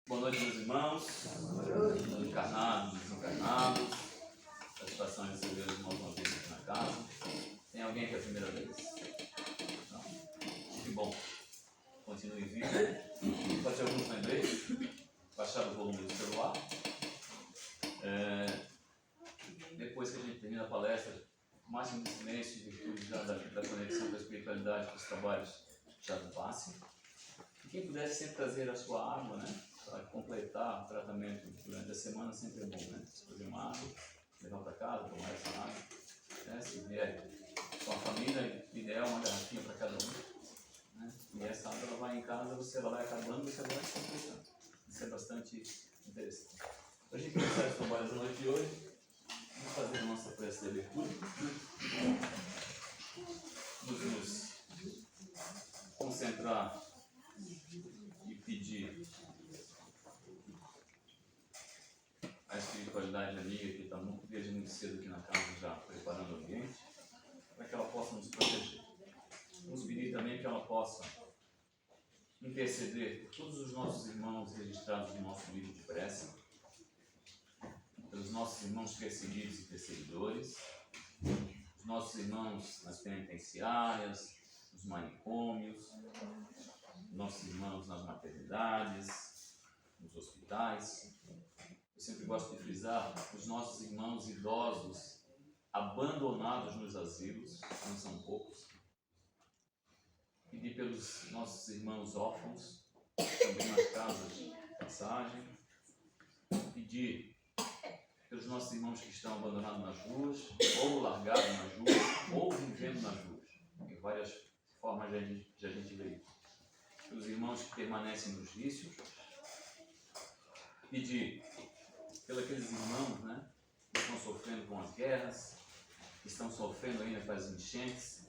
Boa noite, meus irmãos, encarnados, desencarnados. Satisfação em receber os irmãos uma vez aqui na casa. Tem alguém que é a primeira vez? Não? Que bom. Continue vivo. Fazer alguns lembretes. Baixar o volume do celular. Depois que a gente termina a palestra, o máximo de silêncio e virtude já da conexão com a espiritualidade, com os trabalhos já do passe. E quem pudesse sempre trazer a sua água, né? Para completar o tratamento durante a semana sempre é bom, né? Fazer uma água, levar para casa, tomar essa água, né? Se vier com a família, ideal uma garrafinha para cada um, né? E essa água ela vai em casa, você ela vai acabando, você vai se completando. Isso é bastante interessante. Para a gente começar os trabalhos da noite de hoje, vamos fazer a nossa prece de abertura. Vamos nos concentrar e pedir a espiritualidade amiga que está desde muito cedo aqui na casa já preparando o ambiente, para que ela possa nos proteger. Vamos pedir também que ela possa interceder por todos os nossos irmãos registrados no nosso livro de prece, pelos nossos irmãos perseguidos e perseguidores, os nossos irmãos nas penitenciárias, nos manicômios, nossos irmãos nas maternidades, nos hospitais. Eu sempre gosto de frisar os nossos irmãos idosos abandonados nos asilos, não são poucos. Pedir pelos nossos irmãos órfãos, também nas casas de passagem. Pedir pelos nossos irmãos que estão abandonados nas ruas, ou largados nas ruas, ou vivendo nas ruas. Em várias formas já a gente vê isso. Pelos irmãos que permanecem nos vícios. Pedir pelos aqueles irmãos, né, que estão sofrendo com as guerras, que estão sofrendo ainda com as enchentes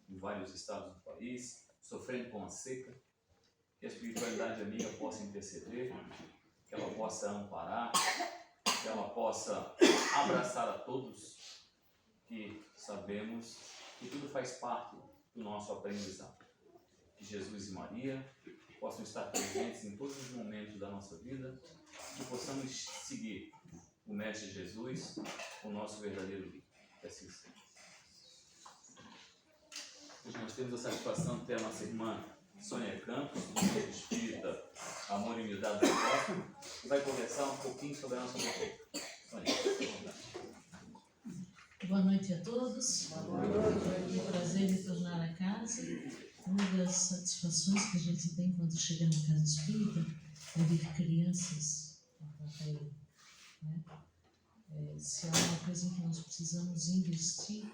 em vários estados do país, sofrendo com a seca, que a espiritualidade amiga possa interceder, que ela possa amparar, que ela possa abraçar a todos, que sabemos que tudo faz parte do nosso aprendizado. Que Jesus e Maria possam estar presentes em todos os momentos da nossa vida, que possamos seguir o Mestre Jesus, o nosso verdadeiro guia. Que assim seja. Hoje nós temos a satisfação de ter a nossa irmã Sônia Campos, do Centro Espírita Amor e Humildade do Próximo, que vai conversar um pouquinho sobre a nossa doutrina. Sônia, boa noite a todos. É um prazer retornar à casa. Uma das satisfações que a gente tem quando chega na casa espírita é ver crianças na plateia, né? Se há uma coisa em que nós precisamos investir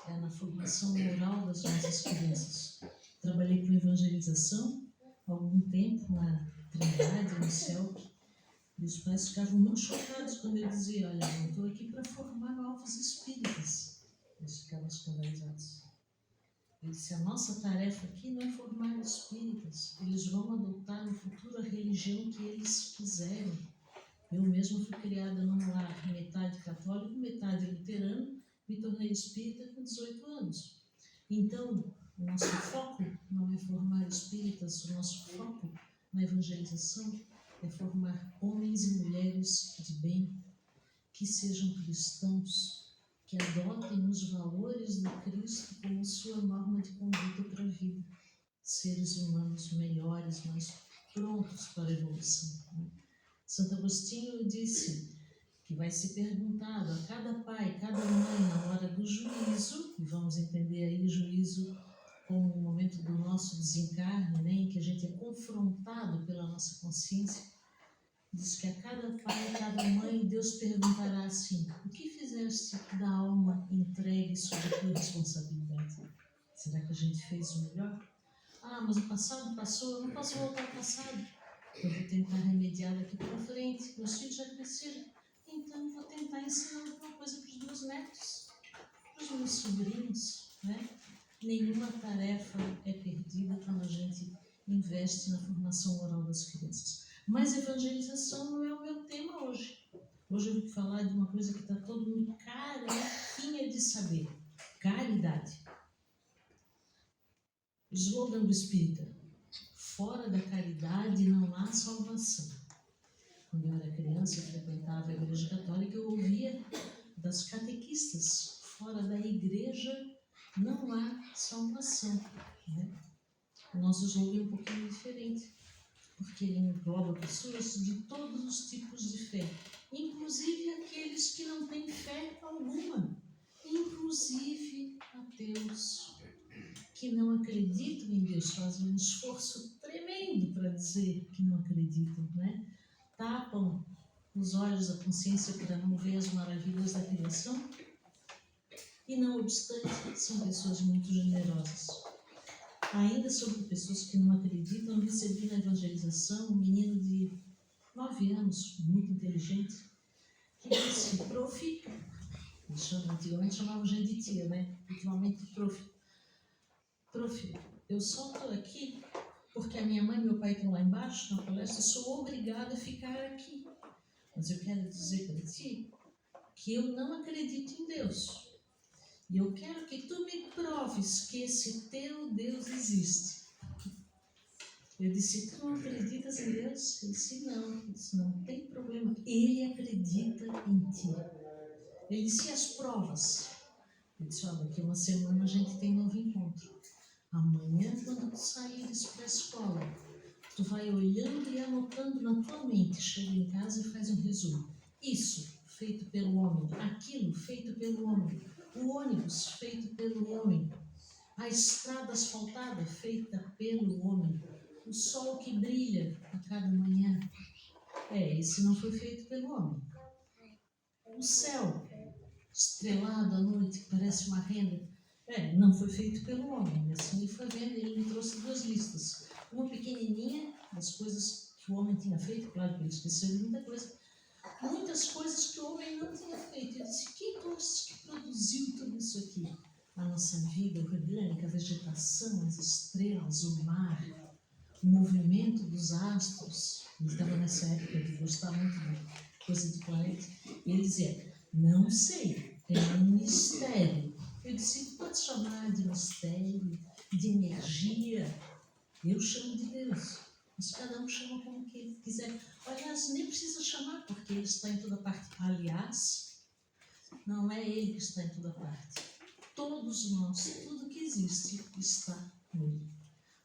é na formação moral das nossas crianças. Trabalhei com evangelização há algum tempo na Trindade, no CELP, e os pais ficavam muito chocados quando eu dizia: olha, eu estou aqui para formar novos espíritas. Eles ficavam escandalizados. Eu disse: a nossa tarefa aqui não é formar espíritas, eles vão adotar no futuro a religião que eles quiserem. Eu mesma fui criada num lar metade católico, metade luterano, me tornei espírita com 18 anos. Então, o nosso foco não é formar espíritas, o nosso foco na evangelização é formar homens e mulheres de bem, que sejam cristãos, que adotem os valores do Cristo como sua norma de conduta para a vida. Seres humanos melhores, mais prontos para a evolução. Santo Agostinho disse que vai ser perguntado a cada pai, cada mãe, na hora do juízo, e vamos entender aí juízo como o momento do nosso desencarne, né, em que a gente é confrontado pela nossa consciência. Diz que a cada pai, a cada mãe, Deus perguntará assim: o que fizeste da alma entregue sob a tua responsabilidade? Será que a gente fez o melhor? Ah, mas o passado passou, eu não posso voltar ao passado. Eu vou tentar remediar daqui para frente. Meus filhos já cresceram, então vou tentar ensinar alguma coisa para os meus netos, para os meus sobrinhos, né? Nenhuma tarefa é perdida quando a gente investe na formação moral das crianças. Mas evangelização não é o meu tema hoje. Hoje eu vou falar de uma coisa que está todo mundo carequinha de saber: caridade. Slogan do espírita: fora da caridade não há salvação. Quando eu era criança, eu frequentava a igreja católica, eu ouvia das catequistas, fora da igreja não há salvação, né? O nosso jogo é um pouquinho diferente, porque ele engloba pessoas de todos os tipos de fé, inclusive aqueles que não têm fé alguma, inclusive ateus, que não acreditam em Deus, fazem um esforço tremendo para dizer que não acreditam, né? Tapam os olhos da consciência para não ver as maravilhas da criação e, não obstante, são pessoas muito generosas. Ainda sobre pessoas que não acreditam, eu recebi na evangelização um menino de 9 anos, muito inteligente, que disse: prof, antigamente chamavam gente de tia, né? Ultimamente prof, eu só estou aqui porque a minha mãe e meu pai estão lá embaixo na palestra, sou obrigada a ficar aqui. Mas eu quero dizer para ti que eu não acredito em Deus. E eu quero que tu me proves que esse teu Deus existe. Eu disse: tu não acreditas em Deus? Ele disse: não. Eu disse: não tem problema. Ele acredita em ti. Ele disse: e as provas? Eu disse: olha, daqui a uma semana a gente tem novo encontro. Amanhã, quando tu saíres para a escola, tu vai olhando e anotando na tua mente, chega em casa e faz um resumo. Isso, feito pelo homem. Aquilo, feito pelo homem. O ônibus, feito pelo homem. A estrada asfaltada, feita pelo homem. O sol que brilha a cada manhã. Esse não foi feito pelo homem. O céu, estrelado à noite, que parece uma renda, não foi feito pelo homem. Assim ele foi vendo, ele me trouxe 2 listas. Uma pequenininha, das coisas que o homem tinha feito, claro que ele esqueceu de muita coisa. Muitas coisas que o homem não tinha feito. Eu disse: quem tu achas que produziu tudo isso aqui? A nossa vida orgânica, a vegetação, as estrelas, o mar, o movimento dos astros. Ele estava nessa época de gostar muito de coisa de planeta. E ele dizia: não sei, tem um mistério. Eu disse: pode chamar de mistério, de energia. Eu chamo de Deus. Mas cada um chama como que ele quiser. Aliás, nem precisa chamar, porque ele está em toda parte. Aliás, não é ele que está em toda parte. Todos nós, tudo que existe, está nele.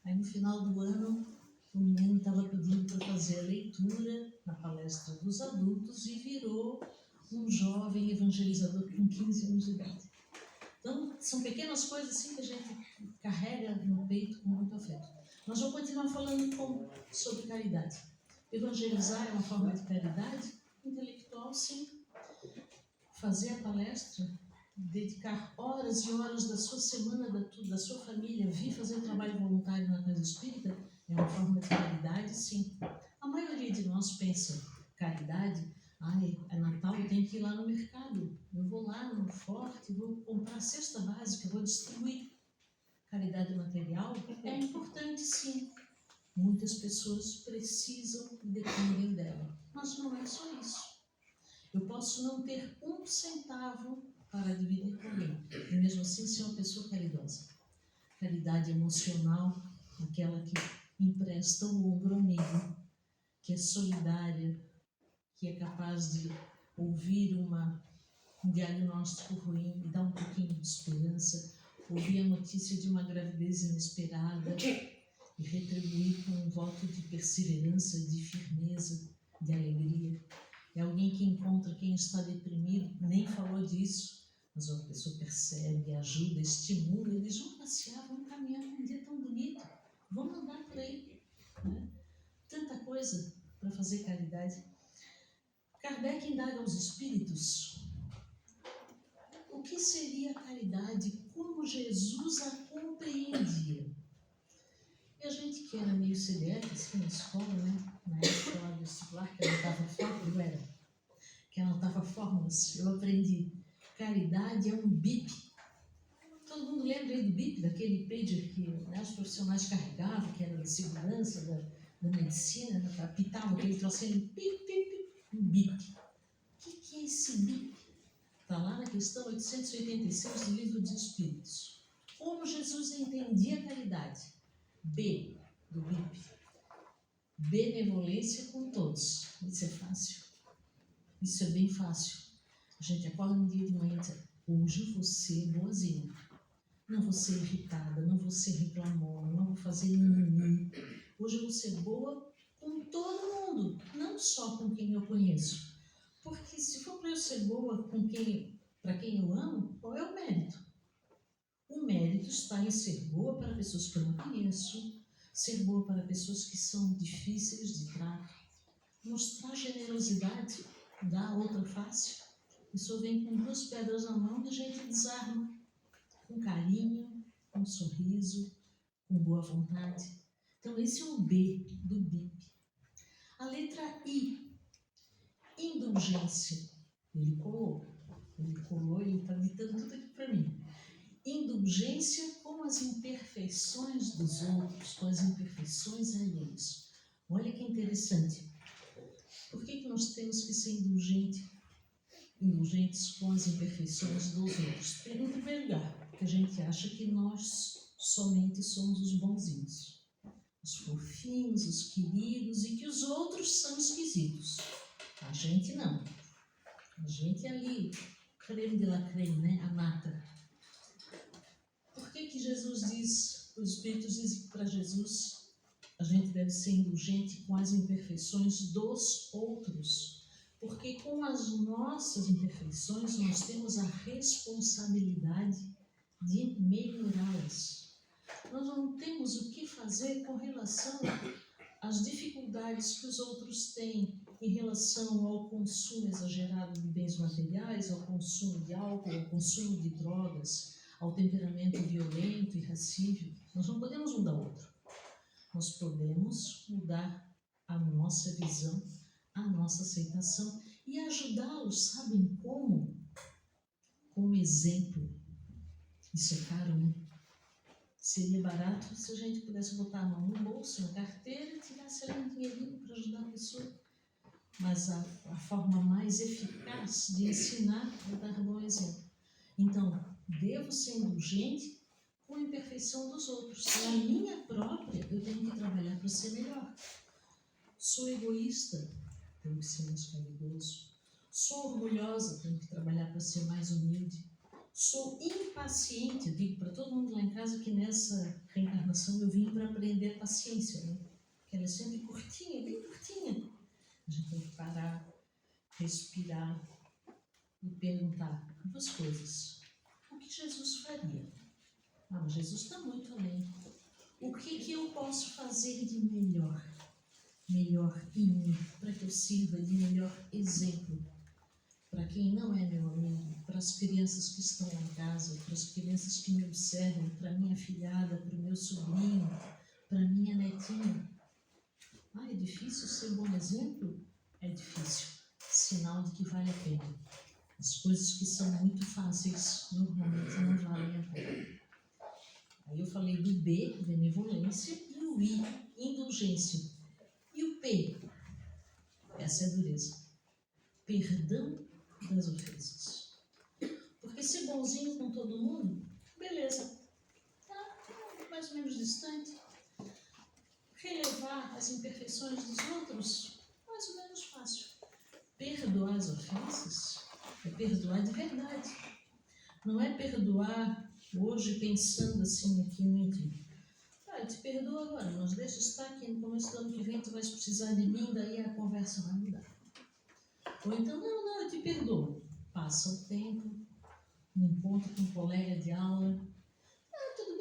Aí no final do ano, o menino estava pedindo para fazer a leitura na palestra dos adultos e virou um jovem evangelizador com 15 anos de idade. Então, são pequenas coisas assim que a gente carrega no peito com muito afeto. Nós vamos continuar falando sobre caridade. Evangelizar é uma forma de caridade intelectual, sim. Fazer a palestra, dedicar horas e horas da sua semana, da sua família, vir fazer um trabalho voluntário na casa espírita, é uma forma de caridade, sim. A maioria de nós pensa: caridade, é Natal, eu tenho que ir lá no mercado. Eu vou lá no Forte, vou comprar a cesta básica, vou distribuir. Caridade material é importante, sim. Muitas pessoas precisam e dependem dela. Mas não é só isso. Eu posso não ter 1 centavo para dividir com alguém, e mesmo assim ser uma pessoa caridosa. Caridade emocional, aquela que empresta o ombro ao amigo, que é solidária, que é capaz de ouvir um diagnóstico ruim e dar um pouquinho de esperança, ouvir a notícia de uma gravidez inesperada e retribuir com um voto de perseverança, de firmeza, de alegria. É alguém que encontra quem está deprimido, nem falou disso, mas a pessoa percebe, ajuda, estimula, e diz: vamos passear, vamos caminhar num dia tão bonito, vamos andar por aí. Né? Tanta coisa para fazer caridade. Kardec indaga aos espíritos o que seria a caridade, como Jesus a compreendia. E a gente que era meio CDF, assim, na escola, né? Na época lá do vestibular, que anotava fórmulas, que anotava fórmulas, eu aprendi: caridade é um bip. Todo mundo lembra aí do bip, daquele pager que, né, os profissionais carregavam, que era da segurança, da medicina, né, apitava aquele trocinho, pip, pip, pip, um bip. O que é esse bip? Está lá na questão 886 do Livro dos Espíritos. Como Jesus entendia a caridade? B, do BIP. benevolência com todos. Isso é fácil. Isso é bem fácil. A gente acorda um dia de manhã e diz, hoje eu vou ser boazinha. Não vou ser irritada, não vou ser reclamona, não vou fazer mimimi. Hoje eu vou ser boa com todo mundo, não só com quem eu conheço. Porque se for para eu ser boa para quem eu amo, qual é o mérito? O mérito está em ser boa para pessoas que eu não conheço, ser boa para pessoas que são difíceis de tratar, mostrar generosidade, dar outra face. A pessoa vem com 2 pedras na mão e a gente desarma. Com carinho, com sorriso, com boa vontade. Então, esse é o B do BIP. A letra I, indulgência. Ele colou e está ditando tudo aqui para mim. Indulgência com as imperfeições dos outros, com as imperfeições alheias. Olha que interessante. Por que nós temos que ser indulgentes com as imperfeições dos outros? Em primeiro lugar, porque a gente acha que nós somente somos os bonzinhos, os fofinhos, os queridos, e que os outros são esquisitos. A gente não. A gente é ali, creme de la creme, né? A nata. Por que Jesus diz, os Espíritos dizem para Jesus, a gente deve ser indulgente com as imperfeições dos outros? Porque com as nossas imperfeições nós temos a responsabilidade de melhorá-las. Nós não temos o que fazer com relação às dificuldades que os outros têm em relação ao consumo exagerado de bens materiais, ao consumo de álcool, ao consumo de drogas, ao temperamento violento, irascível. Nós não podemos mudar o outro. Nós podemos mudar a nossa visão, a nossa aceitação e ajudá-los, sabem como? Com exemplo. Isso é caro, né? Seria barato se a gente pudesse botar a mão no bolso, na carteira e tirasse ali um dinheirinho para ajudar a pessoa. Mas a forma mais eficaz de ensinar é dar bom exemplo. Então, devo ser indulgente com a imperfeição dos outros. E a minha própria, eu tenho que trabalhar para ser melhor. Sou egoísta, tenho que ser mais caridoso. Sou orgulhosa, tenho que trabalhar para ser mais humilde. Sou impaciente, eu digo para todo mundo lá em casa que nessa reencarnação eu vim para aprender paciência, né? Que ela é sempre curtinha, bem curtinha. A gente tem que parar, respirar e perguntar 2 coisas. O que Jesus faria? Mas Jesus está muito além. O que eu posso fazer de melhor em mim, para que eu sirva de melhor exemplo para quem não é meu amigo, para as crianças que estão lá em casa, para as crianças que me observam, para minha afilhada, para o meu sobrinho, para minha netinha. É difícil ser bom exemplo? É difícil. Sinal de que vale a pena. As coisas que são muito fáceis normalmente não valem a pena. Aí eu falei do B, benevolência, e o I, indulgência. E o P, essa é a dureza. Perdão das ofensas. Porque ser bonzinho com todo mundo, beleza. Tá mais ou menos distante. Relevar as imperfeições dos outros, mais ou menos fácil. Perdoar as ofensas é perdoar de verdade. Não é perdoar hoje pensando assim aqui no íntimo. Eu te perdoo agora, mas deixa estar aqui no começo do ano que vem, tu vais precisar de mim, daí a conversa vai mudar. Ou então, não, eu te perdoo. Passa o tempo, um encontro com um colega de aula. Tudo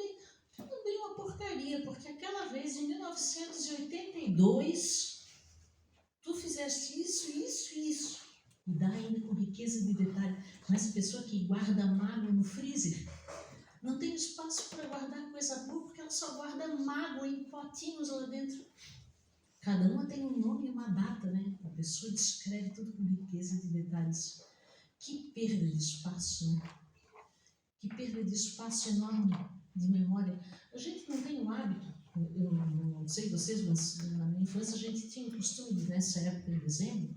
bem uma porcaria, porque aquela vez, em 1982, tu fizeste isso. E dá ainda com riqueza de detalhe. Mas a pessoa que guarda mágoa no freezer não tem espaço para guardar coisa boa, porque ela só guarda mágoa em potinhos lá dentro. Cada uma tem um nome e uma data, né? A pessoa descreve tudo com riqueza de detalhes. Que perda de espaço, né? Que perda de espaço enorme de memória. A gente não tem o hábito, eu não sei vocês, mas na minha infância a gente tinha o costume de, nessa época, em dezembro,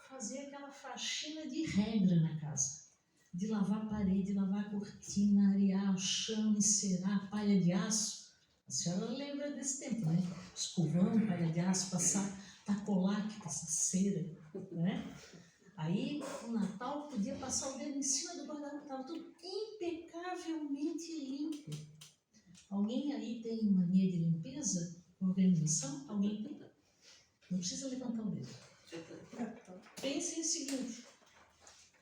fazer aquela faxina de regra na casa. De lavar a parede, lavar a cortina, arear o chão, encerar a palha de aço. A senhora lembra desse tempo, né? Escovão, palha de aço, passar tacolac, passar cera, né? Aí, no Natal, podia passar o dedo em cima do guarda-roupa, estava tudo impecavelmente limpo. Alguém aí tem mania de limpeza, organização? Alguém tem? Não precisa levantar o dedo. Pense em seguinte,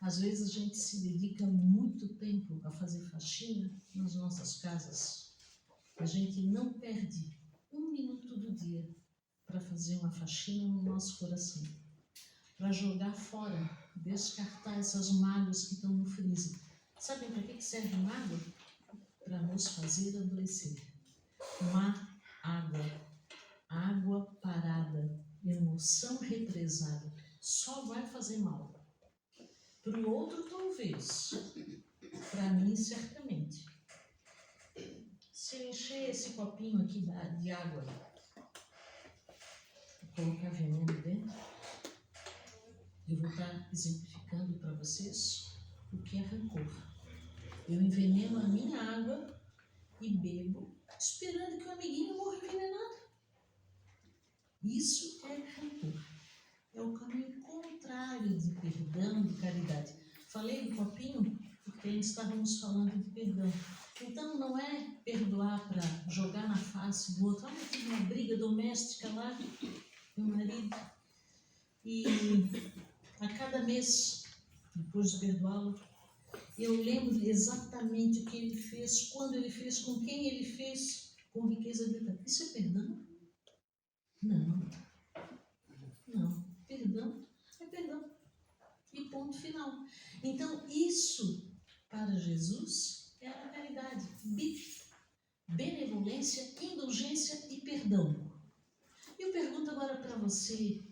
às vezes a gente se dedica muito tempo a fazer faxina nas nossas casas. A gente não perde 1 minuto do dia para fazer uma faxina no nosso coração, para jogar fora, descartar essas mágoas que estão no freezer. Sabem para que serve mágoa? Para nos fazer adoecer. Má água, água parada, emoção represada, só vai fazer mal. Para o outro, talvez. Para mim, certamente. Se eu encher esse copinho aqui de água, colocar veneno dentro, eu vou estar exemplificando para vocês o que é rancor. Eu enveneno a minha água e bebo, esperando que o amiguinho morra envenenado. Isso é rancor. É o caminho contrário de perdão, de caridade. Falei do copinho porque ainda estávamos falando de perdão. Então não é perdoar para jogar na face do outro. Ah, tive uma briga doméstica lá, meu marido. E a cada mês, depois de perdoá-lo, eu lembro exatamente o que ele fez, quando ele fez, com quem ele fez, com riqueza de detalhe. Isso é perdão? Não. Não. Perdão é perdão. E ponto final. Então, isso, para Jesus, é a caridade. Benevolência, indulgência e perdão. Eu pergunto agora para você,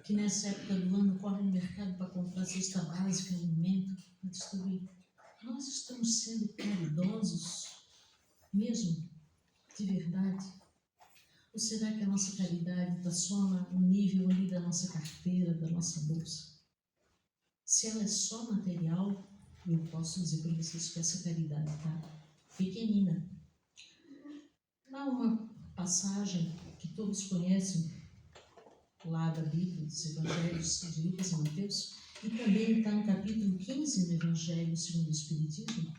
que nessa época do ano corre no mercado para comprar cesta básica, alimento, para distribuir. Nós estamos sendo caridosos mesmo, de verdade? Ou será que a nossa caridade está só no nível ali da nossa carteira, da nossa bolsa? Se ela é só material, eu posso dizer para vocês que essa caridade está pequenina. Há uma passagem que todos conhecem, lá da Bíblia, dos Evangelhos de Lucas e Mateus, e também está no capítulo 15 do Evangelho segundo o Espiritismo,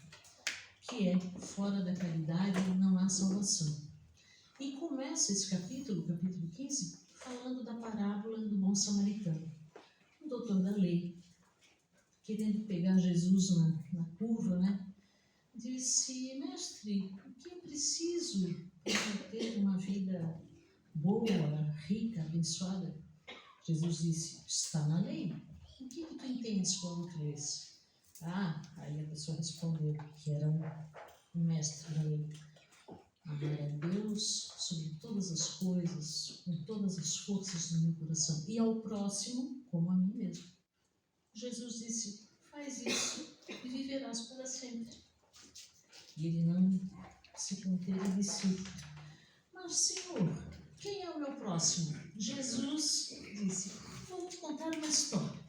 que é: fora da caridade não há salvação. E começa esse capítulo 15, falando da parábola do bom samaritano. O doutor da lei, querendo pegar Jesus na curva, né, disse: mestre, o que é preciso para ter uma vida boa, rica, abençoada? Jesus disse: está na lei. O que tu entendes quando crês? Aí a pessoa respondeu que era um mestre da lei. Amar a Deus sobre todas as coisas, com todas as forças do meu coração, e ao próximo como a mim mesmo. Jesus disse: faz isso e viverás para sempre. E ele não se conteve e disse: mas Senhor, quem é o meu próximo? Jesus disse: vou te contar uma história.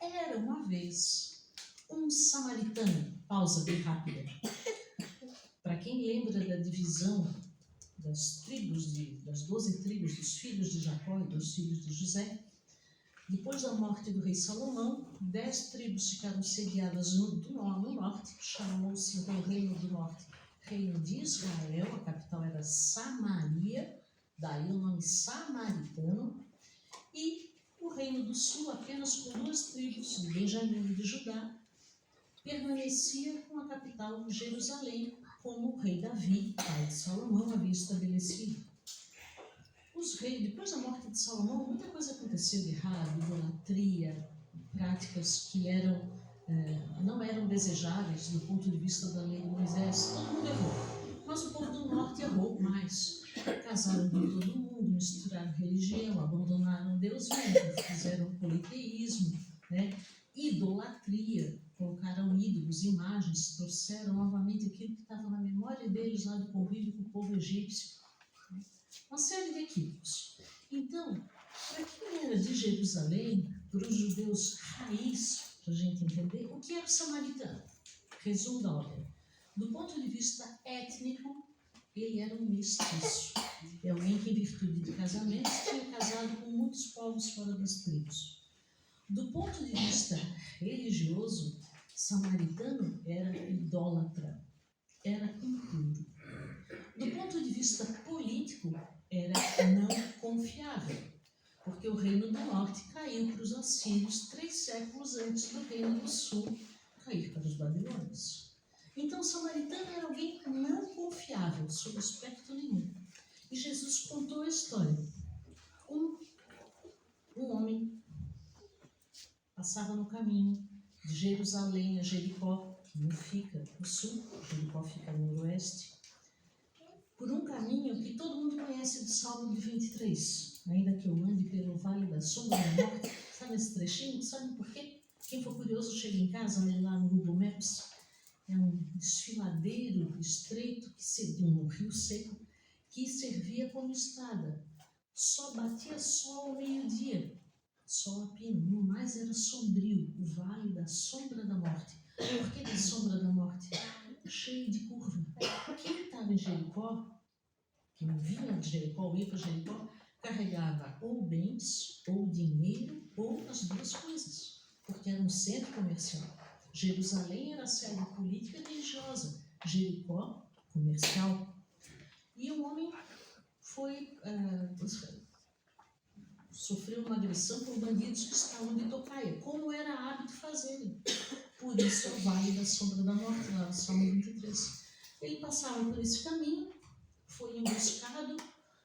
Era uma vez um samaritano. Pausa bem rápida. Para quem lembra da divisão das 12 tribos dos filhos de Jacó e dos filhos de José, depois da morte do rei Salomão, 10 tribos ficaram sediadas no norte, chamou-se então o reino do norte Reino de Israel, a capital era Samaria, daí o nome samaritano, e o reino do sul, apenas com 2 tribos, de Benjamim e de Judá, permanecia com a capital Jerusalém, como o rei Davi, pai de Salomão, havia estabelecido. Os reis, depois da morte de Salomão, muita coisa aconteceu de errado, idolatria, práticas que não eram desejáveis do ponto de vista da lei de Moisés. Todo mundo errou, mas o povo do norte errou mais. Casaram com todo mundo, misturaram religião, abandonaram Deus mesmo, fizeram politeísmo, né? Idolatria, colocaram ídolos, imagens, trouxeram novamente aquilo que estava na memória deles lá do convívio com o povo egípcio. Uma série de equívocos. Então, para quem era de Jerusalém, para os judeus raiz, para a gente entender, o que era o samaritano? Resumo da obra. Do ponto de vista étnico, Ele era um mestiço. É alguém que, em virtude do casamento, tinha casado com muitos povos fora das tribos. Do ponto de vista religioso, samaritano era idólatra, era impuro. Do ponto de vista político, era não confiável, porque o reino do norte caiu para os assírios 3 séculos antes do reino do sul cair para os babilônios. Então, o samaritano era alguém não confiável, sob aspecto nenhum. E Jesus contou a história. Um homem passava no caminho de Jerusalém a Jericó, que não fica no sul, Jericó fica no noroeste, por um caminho que todo mundo conhece do Salmo de 23. Ainda que eu ande pelo vale da sombra da morte. Sabe esse trechinho? Sabe por quê? Quem for curioso, chega em casa, olha lá no Google Maps. É um desfiladeiro estreito, um rio seco, que servia como estrada. Só batia sol ao meio-dia. Sol a pino. No mais era sombrio, o vale da sombra da morte. Por que da sombra da morte? Cheio de curva. Quem estava em Jericó, quem vinha de Jericó ou ia para Jericó, carregava ou bens, ou dinheiro, ou as duas coisas, porque era um centro comercial. Jerusalém era a sede política e religiosa, Jericó, comercial. E o homem sofreu uma agressão por bandidos que estavam de tocaia, como era hábito fazerem. Por isso é o vale da sombra da morte, lá no Salmo 23. Ele passava por esse caminho, foi emboscado,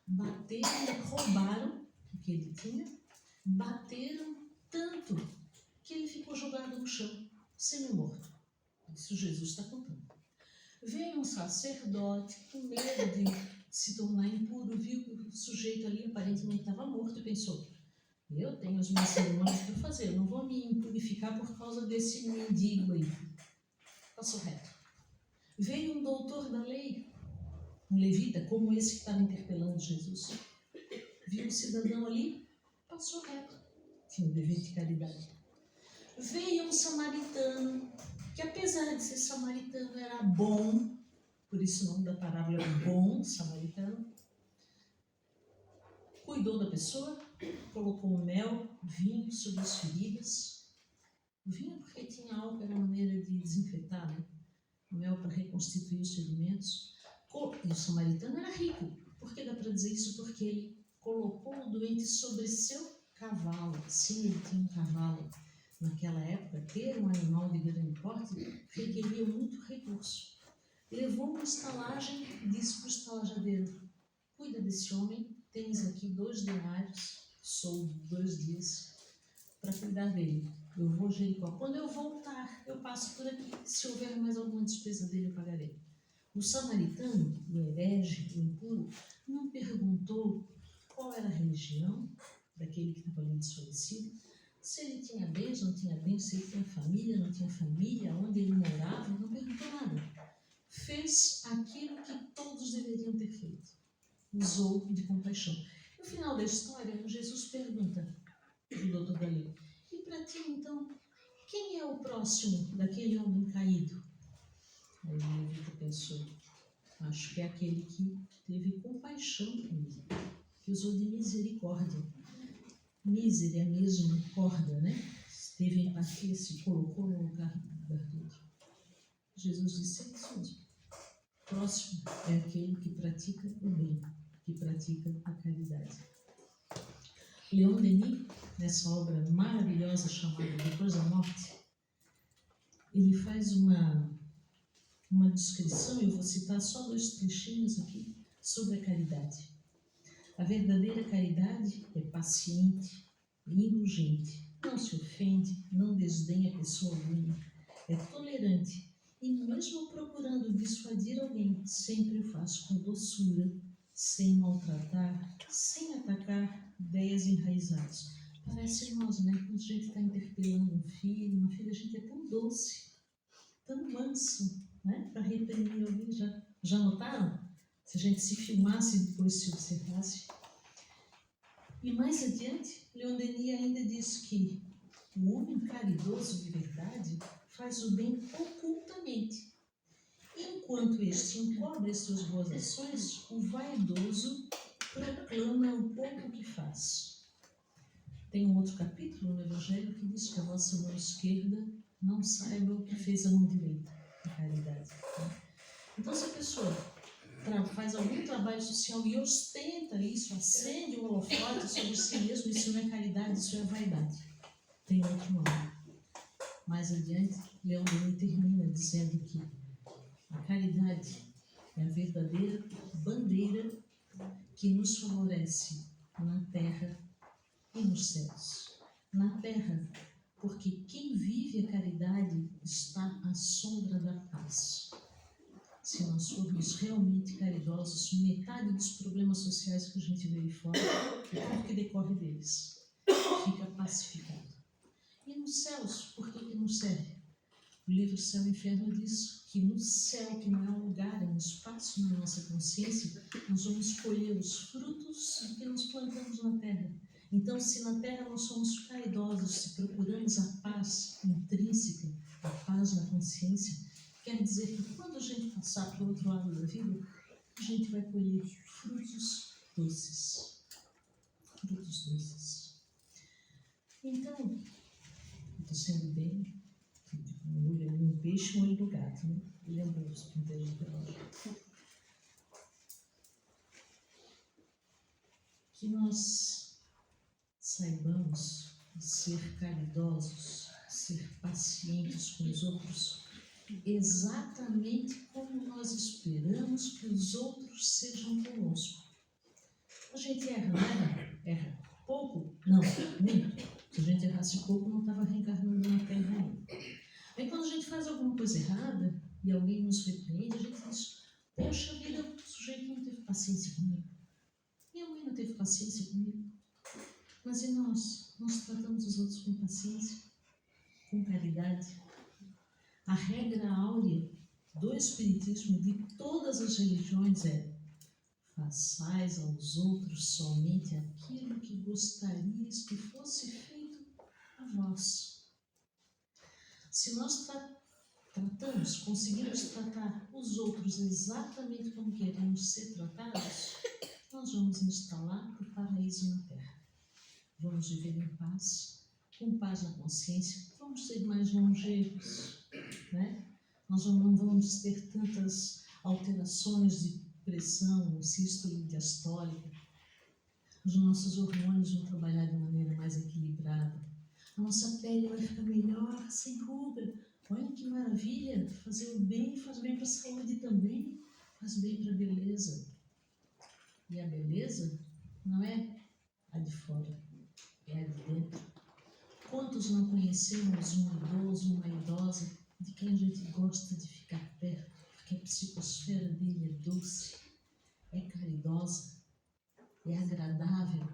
bateram, roubaram o que ele tinha, bateram tanto que ele ficou jogado no chão, semi-morto. Isso Jesus está contando. Veio um sacerdote com medo de se tornar impuro, viu que o sujeito ali aparentemente estava morto e pensou: eu tenho as minhas cerimônias para fazer, eu não vou me impurificar por causa desse mendigo aí. Passou reto. Veio um doutor da lei, um levita, como esse que estava interpelando Jesus. Viu um cidadão ali, passou reto. Tinha um dever de caridade. Veio um samaritano, que apesar de ser samaritano era bom, por isso o nome da parábola é bom samaritano. Cuidou da pessoa, colocou mel, vinho sobre as feridas. O vinho porque tinha álcool, era a maneira de desinfetar, né? O mel para reconstituir os ferimentos. E o samaritano era rico. Por que dá para dizer isso? Porque ele colocou o doente sobre seu cavalo. Sim, ele tinha um cavalo. Naquela época, ter um animal de grande porte requeria muito recurso. Levou uma estalagem e disse para o estalajadeiro: cuida desse homem, tens aqui 2 denários, sou de 2 dias, para cuidar dele. Eu vou a Jericó. Quando eu voltar, eu passo por aqui. Se houver mais alguma despesa dele, eu pagarei. O samaritano, o herege, o impuro, não perguntou qual era a religião daquele que estava ali desfalecido, se ele tinha bens, não tinha bens, se ele tinha família, não tinha família, onde ele morava, não perguntou nada. Fez aquilo que todos deveriam ter feito. Usou de compaixão. No final da história, Jesus pergunta para o doutor da lei: e para ti, então, quem é o próximo daquele homem caído? Aí o levita pensou: acho que é aquele que teve compaixão comigo, que usou de misericórdia. Mísera é a mesma corda, né? Teve empatia, se colocou no lugar do outro. Jesus disse: é isso mesmo. Próximo é aquele que pratica o bem, que pratica a caridade. Leon Denis, nessa obra maravilhosa chamada Depois da Morte, ele faz uma descrição, eu vou citar só 2 trechinhos aqui, sobre a caridade. A verdadeira caridade é paciente e indulgente, não se ofende, não desdenha a pessoa alguma, é tolerante e mesmo procurando dissuadir alguém, sempre o faz com doçura, sem maltratar, sem atacar ideias enraizadas. Parece nós, né? Quando a gente está interpelando um filho, uma filha, a gente é tão doce, tão manso, né? Para reprimir alguém. Já notaram? Se a gente se filmasse e depois se observasse. E mais adiante, Leon Denis ainda diz que o homem caridoso de verdade faz o bem ocultamente, enquanto enquanto este encobre as suas boas ações, o vaidoso proclama o pouco que faz. Tem um outro capítulo no Evangelho que diz que a vossa mão esquerda não saiba o que fez a mão direita, a caridade. Então, se a pessoa faz algum trabalho social e ostenta isso, acende o holofote sobre si mesmo, isso não é caridade, isso é vaidade. Tem outro nome. Mais adiante, Leão Denis termina dizendo que a caridade é a verdadeira bandeira que nos favorece na terra e nos céus. Na terra, porque quem vive a caridade está à sombra da paz. Se nós formos realmente caridosos, metade dos problemas sociais que a gente vê aí fora, tudo que decorre deles, fica pacificado. E nos céus, por que nos serve? O livro Céu e Inferno diz que no céu, que não é um lugar, é um espaço na nossa consciência, nós vamos colher os frutos do que nós plantamos na terra. Então, se na terra nós somos caridosos, se procuramos a paz intrínseca, a paz na consciência, quer dizer que quando a gente passar para o outro lado da vida, a gente vai colher frutos doces. Frutos doces. Então, estou sendo bem, um olho no peixe, um olho no gato, né? Lembrou os pinteiros do relógio. Que nós saibamos ser caridosos, ser pacientes com os outros, exatamente como nós esperamos que os outros sejam conosco. A gente erra, não erra? Erra. Pouco? Não, muito. Se a gente errasse pouco, não estava reencarnando na Terra ainda. Aí quando a gente faz alguma coisa errada e alguém nos repreende, a gente diz: poxa vida, o sujeito não teve paciência comigo. Minha mãe não teve paciência comigo. Mas e nós? Nós tratamos os outros com paciência, com caridade. A regra áurea do Espiritismo, de todas as religiões, é: façais aos outros somente aquilo que gostarias que fosse feito a vós. Se nós tratamos, conseguimos tratar os outros exatamente como queremos ser tratados, nós vamos instalar o paraíso na Terra. Vamos viver em paz, com paz na consciência, vamos ser mais longevos, né? Nós não vamos ter tantas alterações de pressão, sístole diastólica. Os nossos hormônios vão trabalhar de maneira mais equilibrada. A nossa pele vai ficar melhor, sem ruga. Olha que maravilha! Fazer o bem faz bem para a saúde também, faz bem para a beleza. E a beleza não é a de fora, é a de dentro. Quantos não conhecemos um idoso, uma idosa, de quem a gente gosta de ficar perto, porque a psicosfera dele é doce, é caridosa, é agradável.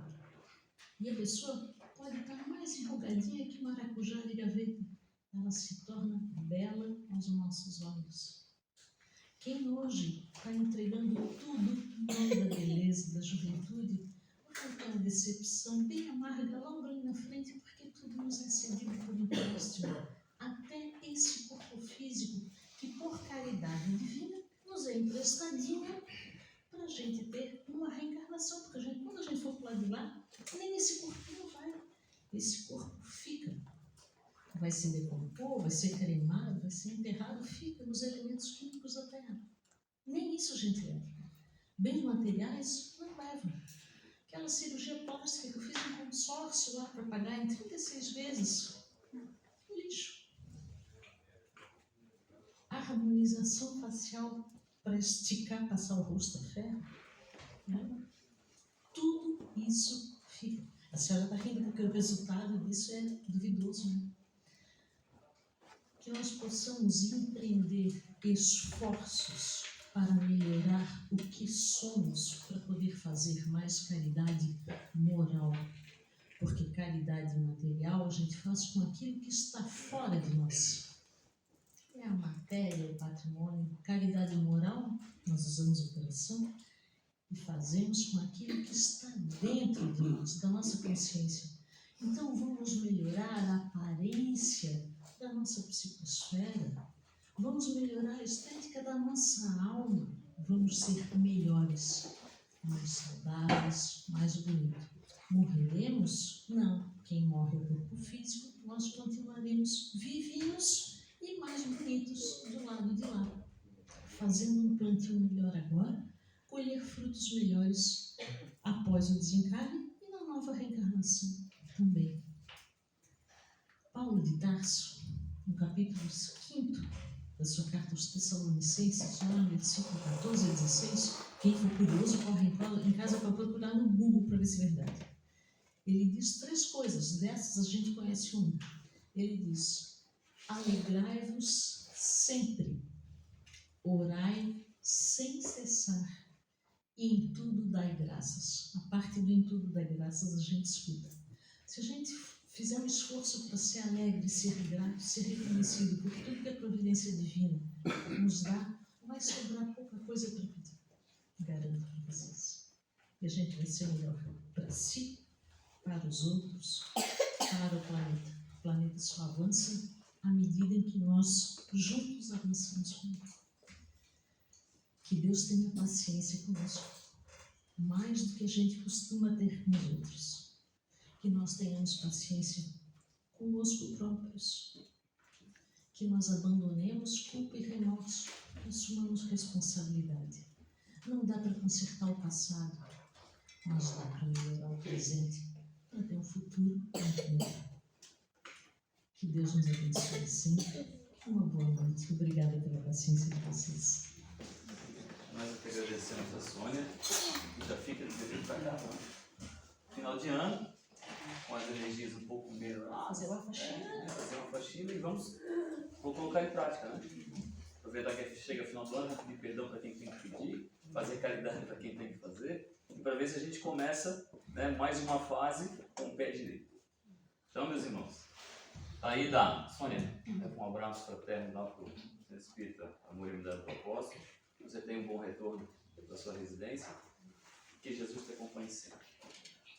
E a pessoa pode estar mais enrugadinha que maracujá de gaveta. Ela se torna bela aos nossos olhos. Quem hoje está entregando tudo em nome da beleza, da juventude, vai ter uma decepção bem amarga logo ali na frente, porque tudo nos é cedido por empréstimo. Até esse corpo físico, que por caridade divina nos é emprestadinho para a gente ter uma reencarnação, porque quando a gente for para o lado de lá, nem esse corpinho vai. Esse corpo fica. Vai se decompor, vai ser cremado, vai ser enterrado, fica nos elementos químicos da Terra. Nem isso a gente leva. Bens materiais não levam. Aquela cirurgia plástica que eu fiz um consórcio lá para pagar em 36 vezes. Lixo. A harmonização facial para esticar, passar o rosto a ferro. Né? Tudo isso fica. A senhora está rindo porque o resultado disso é duvidoso, né? Que nós possamos empreender esforços para melhorar o que somos, para poder fazer mais caridade moral. Porque caridade material a gente faz com aquilo que está fora de nós. É a matéria, o patrimônio. Caridade moral, nós usamos o coração e fazemos com aquilo que está dentro de nós, da nossa consciência. Então vamos melhorar a aparência da nossa psicosfera, Vamos melhorar a estética da nossa alma. Vamos ser melhores, mais saudáveis, mais bonitos. Morreremos? Não. Quem morre é o corpo físico, nós continuaremos vivinhos e mais bonitos do lado de lá. Fazendo um plantio melhor agora, colher frutos melhores após o desencarne e na nova reencarnação também. Paulo de Tarso, no capítulo 5 da sua carta aos Tessalonicenses, lá no versículo 14 a 16, quem for curioso corre em casa para procurar no Google para ver se é verdade. Ele diz 3 coisas, dessas a gente conhece uma. Ele diz: alegrai-vos sempre, orai sem cessar, e em tudo dai graças. A parte do em tudo dai graças a gente escuta. Se a gente fizer um esforço para ser alegre, ser grato, ser reconhecido por tudo que a providência divina nos dá, vai sobrar pouca coisa para pedir. Garanto para vocês. E a gente vai ser melhor para si, para os outros, para o planeta. O planeta só avança à medida em que nós juntos avançamos com ele. Que Deus tenha paciência conosco, mais do que a gente costuma ter com os outros. Que nós tenhamos paciência conosco próprios. Que nós abandonemos culpa e remorso e assumamos responsabilidade. Não dá para consertar o passado, mas dá para melhorar o presente, para ter um futuro muito melhor. Que Deus nos abençoe sempre. Uma boa noite. Obrigada pela paciência de vocês. Nós que agradecemos a Sônia e já fica de desejo para cá. Final de ano, com as energias um pouco menos. Fazer uma faxina. Fazer uma faxina e vamos colocar em prática, né? Aproveitar que chega o final do ano, pedir perdão para quem tem que pedir, fazer caridade para quem tem que fazer, e para ver se a gente começa, né, mais uma fase com o pé direito. Então, meus irmãos, aí dá. Sônia, um abraço fraterno lá para o Centro Espírita Amor e Unidade do Apóstolo. Que você tenha um bom retorno da sua residência. Que Jesus te acompanhe sempre.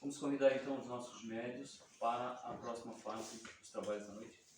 Vamos convidar então os nossos médios para a próxima fase dos trabalhos da noite.